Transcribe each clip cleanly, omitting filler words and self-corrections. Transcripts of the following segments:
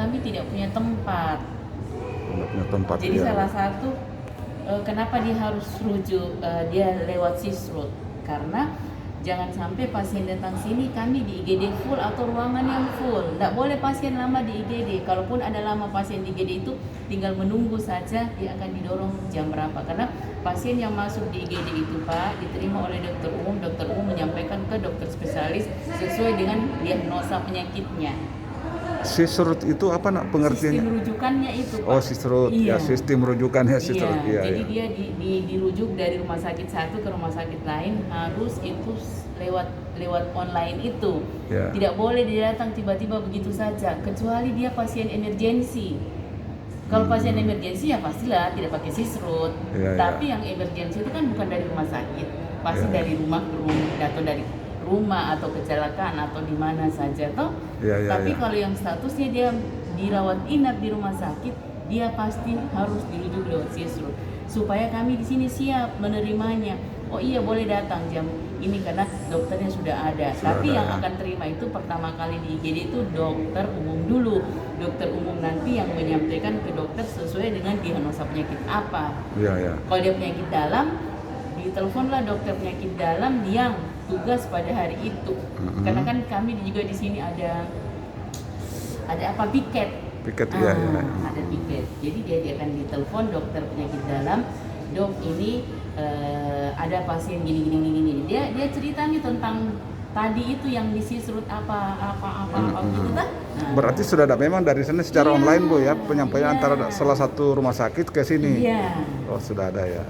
kami tidak punya tempat. Nggak punya tempat. Jadi ya. salah satu kenapa dia harus rujuk dia lewat sisrut, karena jangan sampai pasien datang sini kami di IGD full atau ruangan yang full. Tidak boleh pasien lama di IGD. Kalaupun ada lama pasien di IGD itu tinggal menunggu saja, dia akan didorong jam berapa. Karena pasien yang masuk di IGD itu Pak diterima oleh dokter umum menyampaikan ke dokter spesialis sesuai dengan diagnosa penyakitnya. Sisrut itu apa nak pengertiannya? Sistem rujukannya itu Pak. Oh sisrut, Iya. ya sistem rujukannya sisrut. Iya, Iya, jadi iya. dia dirujuk dari rumah sakit satu ke rumah sakit lain harus itu lewat online itu. Ya. Tidak boleh dia datang tiba-tiba begitu saja, kecuali dia pasien emergensi. Kalau pasien emergensi ya pastilah tidak pakai sisrut. Ya, Tapi yang emergensi itu kan bukan dari rumah sakit, pasti Ya. dari rumah ke rumah atau dari rumah atau kecelakaan atau di mana saja toh. Ya, ya, Tapi ya. kalau yang statusnya dia dirawat inap di rumah sakit, dia pasti harus dirujuk lewat sisrut supaya kami di sini siap menerimanya. Oh iya boleh datang jam ini karena dokternya sudah ada. Tapi yang akan terima itu pertama kali di IGD itu dokter umum dulu. Dokter umum nanti yang menyampaikan ke dokter sesuai dengan diagnosa penyakit apa. Iya, iya. Kalau dia penyakit dalam, diteleponlah dokter penyakit dalam yang tugas pada hari itu. Karena kan kami juga di sini ada apa piket. Piket, iya, iya. Ada piket. Jadi dia akan ditelepon dokter penyakit dalam, dok ini ada pasien gini. Dia cerita nih tentang tadi itu yang disisrut apa gitu kan. Berarti sudah ada memang dari sana secara Iya, online Bu ya penyampaian iya. antara salah satu rumah sakit ke sini. Iya. Oh sudah ada ya.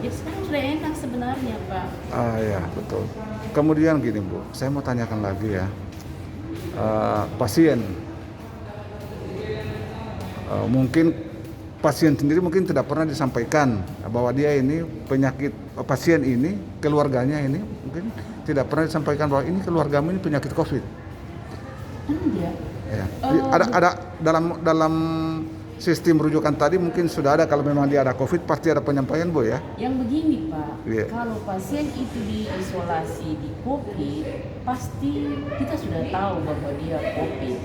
Jadi sekarang sudah enak sebenarnya Pak. Ah ya betul. Kemudian gini Bu, saya mau tanyakan lagi ya. Pasien mungkin pasien sendiri mungkin tidak pernah disampaikan bahwa dia ini penyakit, pasien ini keluarganya ini mungkin tidak pernah disampaikan bahwa ini keluargamu ini penyakit COVID. Enggak. Ya. Ada dalam sistem rujukan tadi mungkin sudah ada kalau memang dia ada COVID pasti ada penyampaian Bu ya. Yang begini Pak, Iya. kalau pasien itu diisolasi di COVID, pasti kita sudah tahu bahwa dia COVID.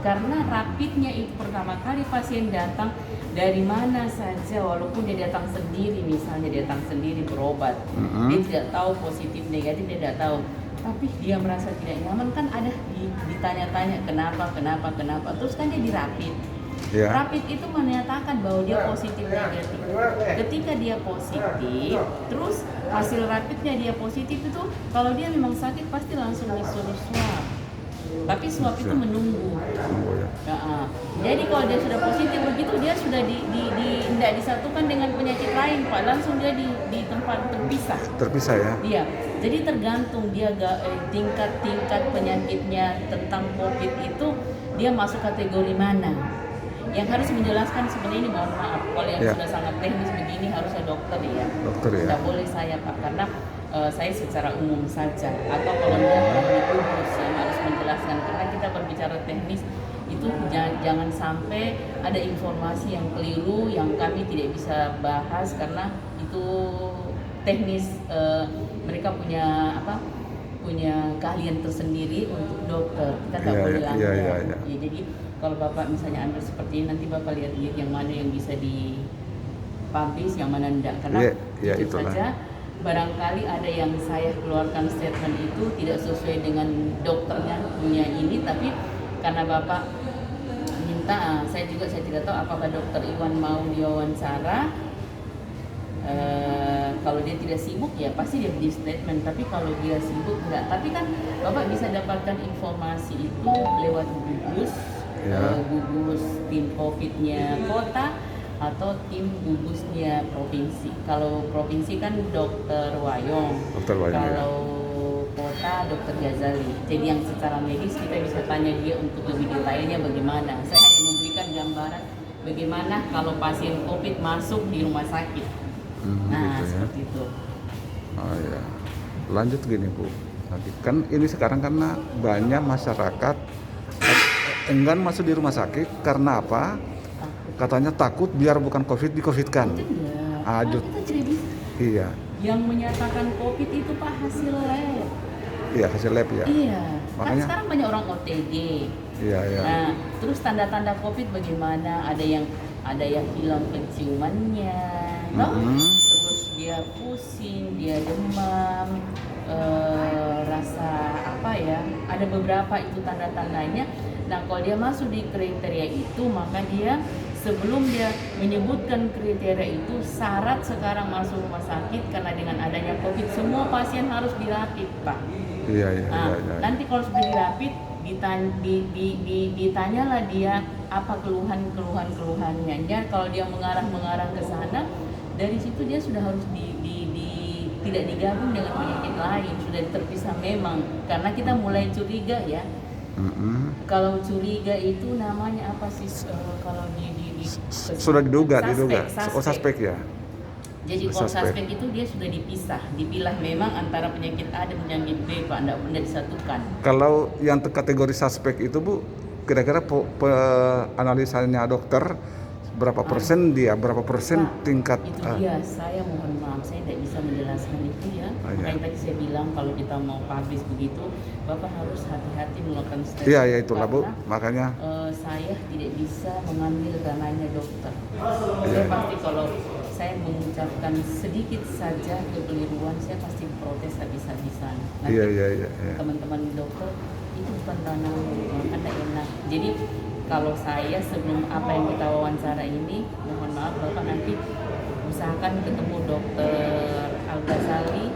Karena rapidnya itu pertama kali pasien datang dari mana saja, walaupun dia datang sendiri, misalnya dia datang sendiri berobat, dia tidak tahu positif negatif, dia tidak tahu. Tapi dia merasa tidak nyaman kan ada ditanya-tanya kenapa, terus kan dia dirapid. Ya. Rapid itu menyatakan bahwa dia positif negatif. Ketika dia positif, terus hasil rapidnya dia positif itu, kalau dia memang sakit pasti langsung disuruh swab. Tapi swab itu menunggu. Jadi kalau dia sudah positif begitu, dia sudah tidak disatukan dengan penyakit lain Pak, langsung dia di tempat terpisah. Terpisah ya. Iya. Jadi tergantung dia tingkat penyakitnya tentang COVID itu dia masuk kategori mana. Yang harus menjelaskan sebenarnya ini mohon maaf kalau yang sudah sangat teknis begini harusnya dokter ya. Dokter ya. Tidak boleh saya Pak karena saya secara umum saja atau kalau dari gugus yang harus menjelaskan karena kita berbicara teknis itu jangan sampai ada informasi yang keliru yang kami tidak bisa bahas karena itu teknis mereka punya keahlian tersendiri untuk dokter kita tidak boleh langgar. Ya, jadi kalau Bapak misalnya ambil seperti ini nanti Bapak lihat yang mana yang bisa dipublish yang mana tidak karena itu saja barangkali ada yang saya keluarkan statement itu tidak sesuai dengan dokternya punya ini tapi karena Bapak minta saya tidak tahu apakah dokter Iwan mau diwawancara. Kalau dia tidak sibuk ya pasti dia beri statement tapi kalau dia sibuk enggak tapi kan Bapak bisa dapatkan informasi itu lewat gugus gugus tim COVID-nya kota atau tim gugusnya provinsi. Kalau provinsi kan Dokter Wayong. Kalau kota Dokter Ghazali. Jadi yang secara medis kita bisa tanya dia untuk lebih detailnya bagaimana. Saya hanya memberikan gambaran bagaimana kalau pasien COVID masuk di rumah sakit. Nah, gitu seperti itu. Oh ya. Lanjut gini Bu. Kan ini sekarang karena banyak masyarakat enggan masuk di rumah sakit karena apa? Katanya takut biar bukan COVID di-COVID-kan. Kita tidak bisa. Iya. Yang menyatakan COVID itu Pak hasil lab. Iya, hasil lab ya. Iya. Makanya Kan sekarang banyak orang OTG. Iya, iya. Nah, terus tanda-tanda COVID bagaimana? Ada yang hilang penciumannya, toh? Terus dia pusing, dia demam, rasa apa ya? Ada beberapa itu tanda-tandanya. Nah, kalau dia masuk di kriteria itu, maka dia sebelum dia menyebutkan kriteria itu, syarat sekarang masuk rumah sakit karena dengan adanya COVID semua pasien harus dirapid, Pak. Iya, iya, Nah, iya, iya. nanti kalau sudah dirapid, ditanyalah dia apa keluhannya. Dan kalau dia mengarah ke sana, dari situ dia sudah harus tidak digabung dengan penyakit lain, sudah terpisah memang. Karena kita mulai curiga ya. Kalau curiga itu namanya apa sih? Kalau Sudah diduga. Oh, suspek. suspek ya. Jadi kalau suspek itu dia sudah dipilah memang antara penyakit A dan penyakit B, Pak, tidak disatukan. Kalau yang kategori suspek itu Bu, kira-kira analisanya dokter berapa persen dia, berapa persen Pak, tingkat? Itu dia, saya mohon maaf, saya tidak bisa menjelaskan itu ya. Makanya tadi saya bilang kalau kita mau publish begitu, Bapak harus hati-hati melakukan statement. Iya, itulah Bu, makanya. Saya tidak bisa mengambil ranahnya dokter. Iya. Saya pasti kalau saya mengucapkan sedikit saja kekeliruan, saya pasti protes habis-habisan. Nanti Iya. teman-teman dokter itu bukan ranahnya, kan tidak enak. Jadi kalau saya sebelum apa yang kita wawancara ini, mohon maaf Bapak nanti usahakan ketemu dokter Al-Ghazali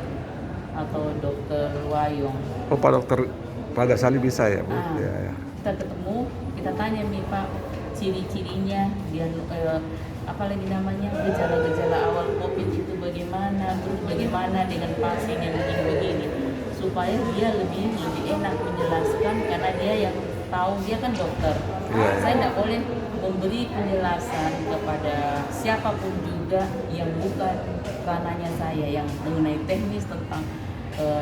atau dokter Wayong. Oh, Pak Ghazali bisa ya Bu? Iya. Kita ketemu, kita tanya nih Pak, ciri-cirinya, dia apalagi namanya gejala-gejala awal COVID itu bagaimana, terus bagaimana dengan pasien yang begini-begini, supaya dia lebih enak menjelaskan karena dia yang tahu, dia kan dokter. Saya tidak boleh memberi penjelasan kepada siapapun juga yang bukan ranahnya saya, yang mengenai teknis tentang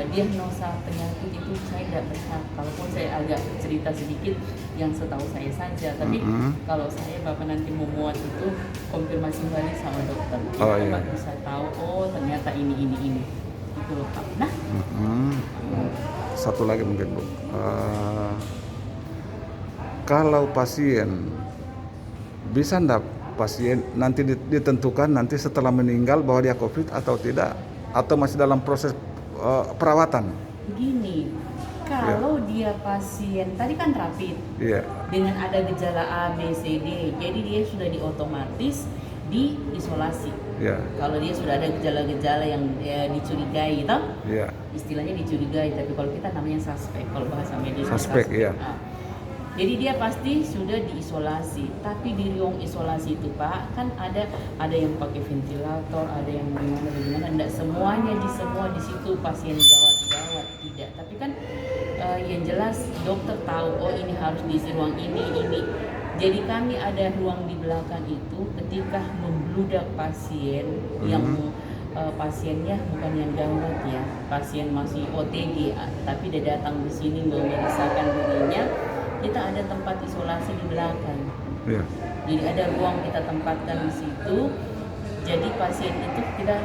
diagnosa penyakit itu saya tidak berhak. Kalaupun saya agak cerita sedikit yang setahu saya saja, tapi kalau saya Bapak nanti memuat itu konfirmasi balik sama dokter, Bapak bisa tahu oh ternyata ini itu loh Pak. Nah, satu lagi mungkin Bu, kalau pasien bisa enggak pasien nanti ditentukan nanti setelah meninggal bahwa dia COVID atau tidak, atau masih dalam proses perawatan? Begini, kalau dia pasien tadi kan rapid, dengan ada gejala A, B, C, D, jadi dia sudah otomatis diisolasi. Kalau dia sudah ada gejala-gejala yang dicurigai, toh? Istilahnya dicurigai, tapi kalau kita namanya suspek, kalau bahasa medis suspek. Jadi dia pasti sudah diisolasi, tapi di ruang isolasi itu Pak kan ada yang pakai ventilator, ada yang bagaimana, tidak semuanya di situ pasien gawat tidak. Tapi kan yang jelas dokter tahu oh ini harus diisi ruang ini. Jadi kami ada ruang di belakang itu ketika membludak pasien yang pasiennya bukan yang gawat ya, pasien masih OTG, tapi dia datang di sini memeriksakan dirinya. Kita ada tempat isolasi di belakang. Jadi ada ruang kita tempatkan di situ. Jadi pasien itu kita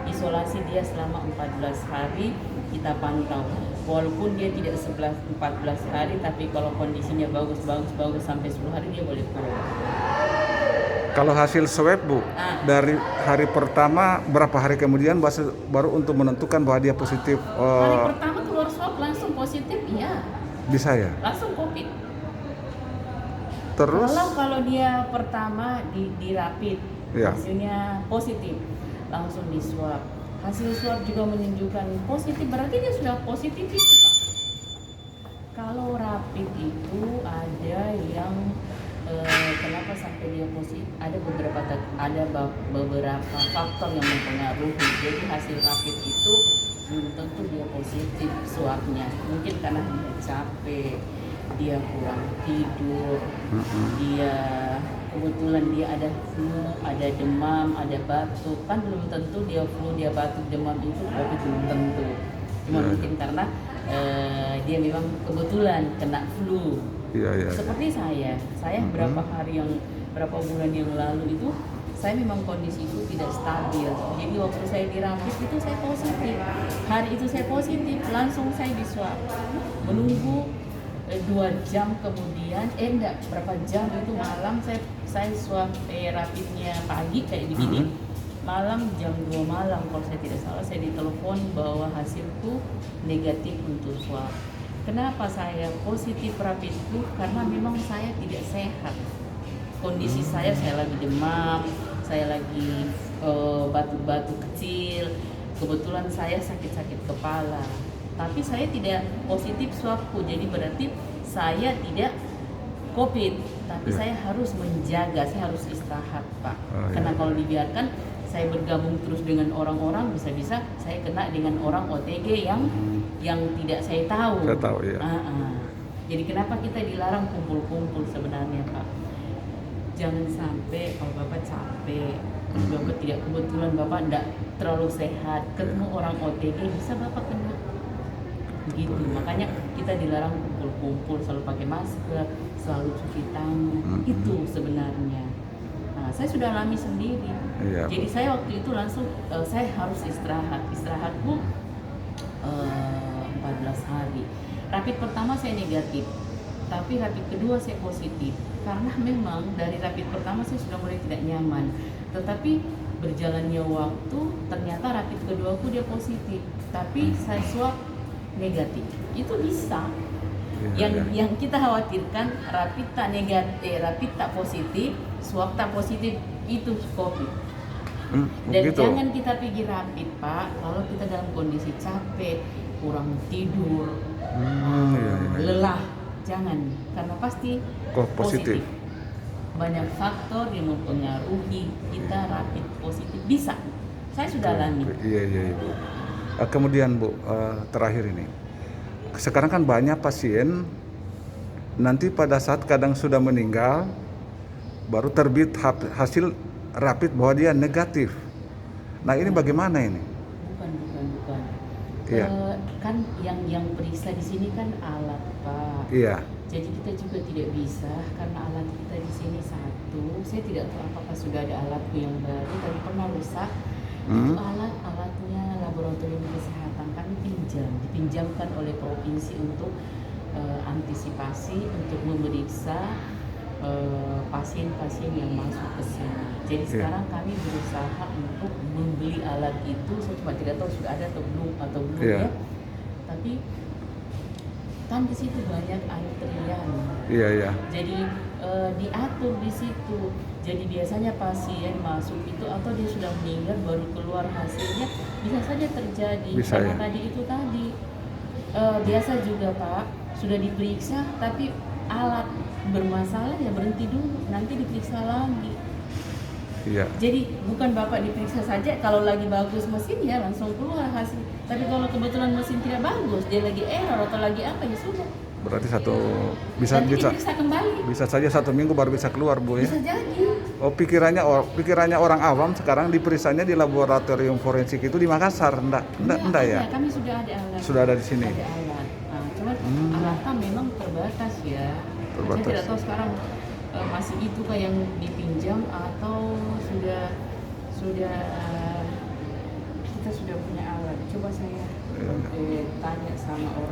isolasi dia selama 14 hari, kita pantau. Walaupun dia tidak 14 hari, tapi kalau kondisinya bagus sampai 10 hari dia boleh pulang. Kalau hasil swab Bu, dari hari pertama berapa hari kemudian baru untuk menentukan bahwa dia positif? Hari pertama keluar swab langsung positif, iya. Bisa ya? Langsung COVID. Terus? Kalau dia pertama di rapid, hasilnya positif, langsung di swab. Hasil swab juga menunjukkan positif, berarti dia sudah positif itu Pak. Kalau rapid itu ada yang kenapa sampai dia positif? Ada beberapa faktor yang mempengaruhi. Jadi hasil rapid itu belum tentu dia positif swabnya. Mungkin karena dia capek, dia kurang tidur, dia kebetulan dia ada flu, ada demam, ada batuk. Kan belum tentu dia flu, dia batuk, demam itu COVID belum tentu. Cuma mungkin karena dia memang kebetulan kena flu. Seperti saya berapa bulan yang lalu itu saya memang kondisi itu tidak stabil. Jadi waktu saya dirapid itu saya positif. Hari itu saya positif, langsung saya diswab. Menunggu 2 jam kemudian, enggak, berapa jam itu malam saya swab rapidnya pagi kayak begini. Malam jam 2 malam kalau saya tidak salah saya ditelepon bahwa hasilku negatif untuk swab. Kenapa saya positif rapid itu? Karena memang saya tidak sehat. Kondisi saya lagi demam, saya lagi batuk-batuk kecil. Kebetulan saya sakit-sakit kepala. Tapi saya tidak positif swabku, jadi berarti saya tidak COVID. Tapi saya harus menjaga, saya harus istirahat, Pak. Karena kalau dibiarkan saya bergabung terus dengan orang-orang, bisa-bisa saya kena dengan orang OTG yang tidak saya tahu. Saya tahu, ya. Jadi kenapa kita dilarang kumpul-kumpul sebenarnya, Pak? Jangan sampai kalau Bapak capek, Bapak tidak kebetulan Bapak tidak terlalu sehat, ketemu orang OTG bisa Bapak kena. Gitu. Makanya kita dilarang kumpul-kumpul, selalu pakai masker, selalu cuci tangan. Itu sebenarnya. Nah, saya sudah alami sendiri. Iya, Jadi saya waktu itu langsung saya harus istirahat. Istirahatku 14 hari. Rapid pertama saya negatif, tapi rapid kedua saya positif. Karena memang dari rapid pertama saya sudah mulai tidak nyaman. Tetapi berjalannya waktu ternyata rapid keduaku dia positif, tapi saya swab negatif. Itu bisa. Yang kita khawatirkan rapid tak negatif, rapid tak positif, swab tak positif, itu COVID. Dan begitu. jangan kita pergi rapid, Pak, kalau kita dalam kondisi capek, kurang tidur, lelah, jangan, karena pasti positif. Banyak faktor yang mempengaruhi kita rapid positif, bisa. Saya sudah alami. Iya, Ibu. Kemudian Bu, terakhir ini, sekarang kan banyak pasien nanti pada saat kadang sudah meninggal baru terbit hasil rapid bahwa dia negatif. Nah ini bagaimana ini? Bukan. Iya. Kan yang periksa di sini kan alat, Pak. Iya. Jadi kita juga tidak bisa karena alat kita di sini satu. Saya tidak tahu apakah sudah ada alatku yang baru, tapi pernah rusak. Itu alatnya laboratorium kesehatan kami dipinjamkan oleh provinsi untuk antisipasi untuk memeriksa pasien-pasien yang masuk ke sini. Jadi sekarang kami berusaha untuk membeli alat itu. Saya cuma tidak tahu sudah ada atau belum ya. Tapi kan di situ banyak antrian. Iya. Jadi diatur di situ. Jadi biasanya pasien masuk itu atau dia sudah meninggal baru keluar hasilnya, bisa saja terjadi. Karena tadi biasa juga, Pak, sudah diperiksa tapi alat bermasalah ya berhenti dulu, nanti diperiksa lagi. Iya. Jadi bukan Bapak diperiksa saja, kalau lagi bagus mesin ya langsung keluar hasil. Tapi kalau kebetulan mesin tidak bagus, dia lagi error atau lagi apa ya sudah. Berarti bisa kembali. Bisa saja 1 minggu baru bisa keluar, Bu, ya. Bisa jadi. Oh, pikirannya orang awam sekarang diperiksanya di laboratorium forensik itu di Makassar, enggak ya? Kami sudah ada alat. Sudah ada di sini. Ada alat. Nah, cuman alatnya memang terbatas ya. Saya tidak tahu sekarang masih itu kah yang dipinjam atau sudah kita sudah punya alat. Coba saya tanya sama orang.